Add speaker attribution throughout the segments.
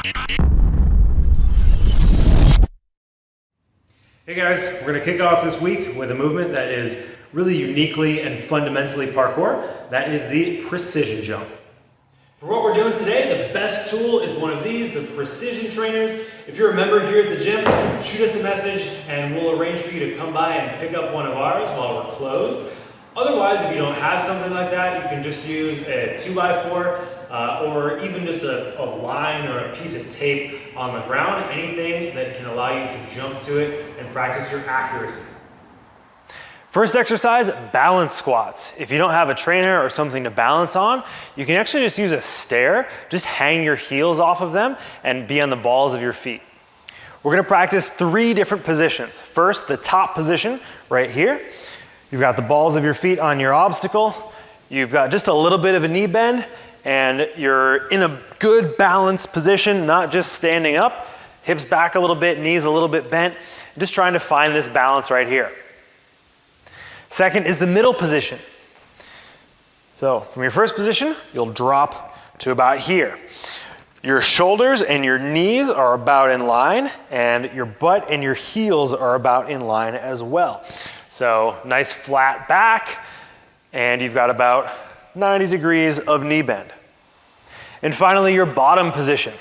Speaker 1: Hey guys, we're going to kick off this week with a movement that is really uniquely and fundamentally parkour. That is the precision jump. For what we're doing today, the best tool is one of these, the Precision Trainers. If you're a member here at the gym, shoot us a message and we'll arrange for you to come by and pick up one of ours while we're closed. Otherwise, if you don't have something like that, you can just use a 2x4 or even just a line or a piece of tape on the ground, anything that can allow you to jump to it and practice your accuracy. First exercise, balance squats. If you don't have a trainer or something to balance on, you can actually just use a stair, just hang your heels off of them and be on the balls of your feet. We're gonna practice 3 different positions. First, the top position right here. You've got the balls of your feet on your obstacle. You've got just a little bit of a knee bend and you're in a good balanced position, not just standing up, hips back a little bit, knees a little bit bent, just trying to find this balance right here. Second is the middle position. So from your first position, you'll drop to about here. Your shoulders and your knees are about in line and your butt and your heels are about in line as well. So nice flat back and you've got about 90 degrees of knee bend. And finally, your bottom position.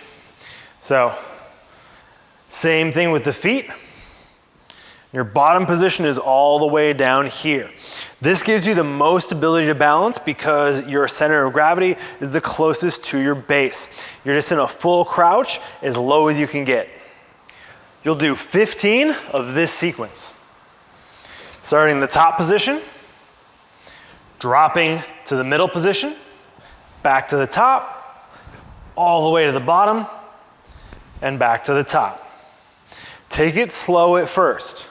Speaker 1: So same thing with the feet. Your bottom position is all the way down here. This gives you the most ability to balance because your center of gravity is the closest to your base. You're just in a full crouch as low as you can get. You'll do 15 of this sequence. Starting in the top position, dropping to the middle position, back to the top, all the way to the bottom, and back to the top. Take it slow at first.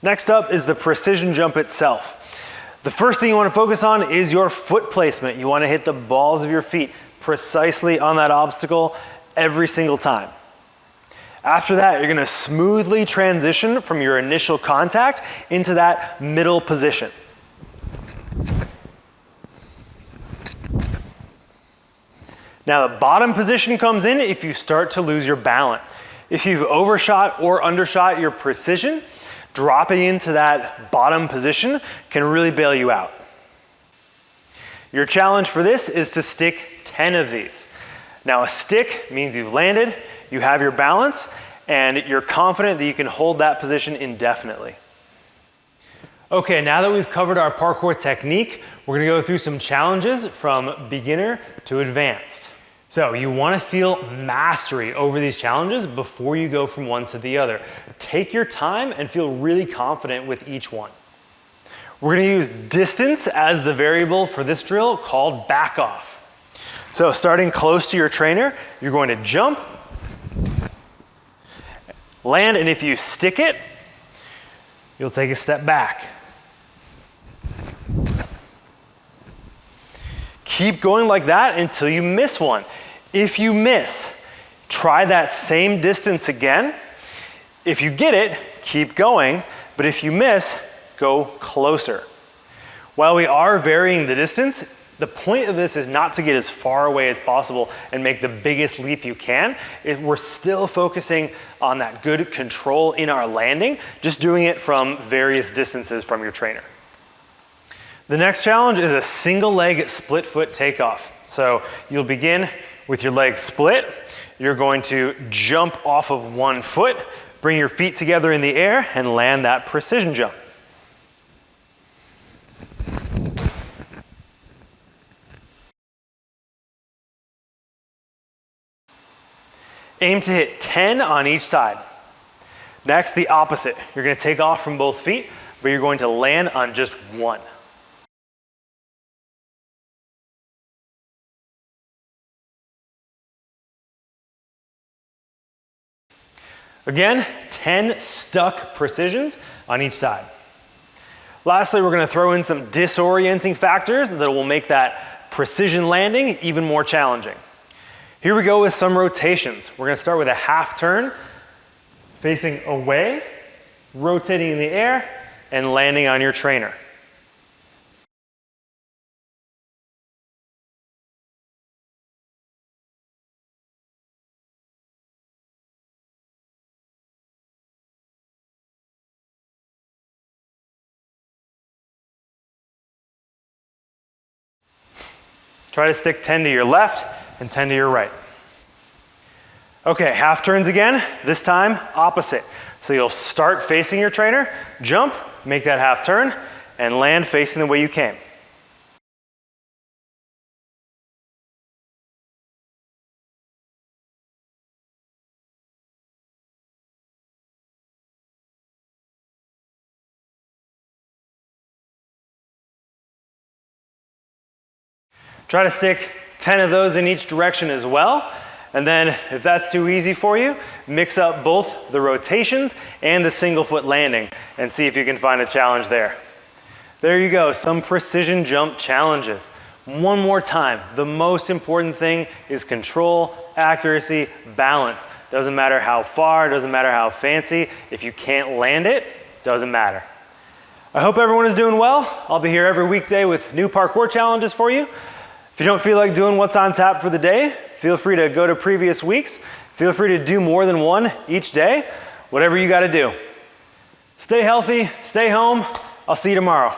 Speaker 1: Next up is the precision jump itself. The first thing you want to focus on is your foot placement. You want to hit the balls of your feet precisely on that obstacle every single time. After that, you're going to smoothly transition from your initial contact into that middle position. Now the bottom position comes in if you start to lose your balance. If you've overshot or undershot your precision, dropping into that bottom position can really bail you out. Your challenge for this is to stick 10 of these. Now a stick means you've landed, you have your balance, and you're confident that you can hold that position indefinitely. Okay, now that we've covered our parkour technique, we're gonna go through some challenges from beginner to advanced. So you want to feel mastery over these challenges before you go from one to the other. Take your time and feel really confident with each one. We're going to use distance as the variable for this drill called back off. So starting close to your trainer, you're going to jump, land, and if you stick it, you'll take a step back. Keep going like that until you miss one. If you miss, try that same distance again. If you get it, keep going, but if you miss, go closer. While we are varying the distance, the point of this is not to get as far away as possible and make the biggest leap you can. We're still focusing on that good control in our landing, just doing it from various distances from your trainer. The next challenge is a single leg split foot takeoff. So you'll begin with your legs split. You're going to jump off of one foot, bring your feet together in the air, and land that precision jump. Aim to hit 10 on each side. Next, the opposite. You're going to take off from both feet, but you're going to land on just one. Again, 10 stuck precisions on each side. Lastly, we're going to throw in some disorienting factors that will make that precision landing even more challenging. Here we go with some rotations. We're going to start with a half turn, facing away, rotating in the air, and landing on your trainer. Try to stick 10 to your left and 10 to your right. Okay, half turns again, this time opposite. So you'll start facing your trainer, jump, make that half turn, and land facing the way you came. Try to stick 10 of those in each direction as well. And then if that's too easy for you, mix up both the rotations and the single foot landing and see if you can find a challenge there. There you go, some precision jump challenges. One more time, the most important thing is control, accuracy, balance. Doesn't matter how far, doesn't matter how fancy. If you can't land it, doesn't matter. I hope everyone is doing well. I'll be here every weekday with new parkour challenges for you. If you don't feel like doing what's on tap for the day, feel free to go to previous weeks. Feel free to do more than one each day, whatever you got to do. Stay healthy, stay home. I'll see you tomorrow.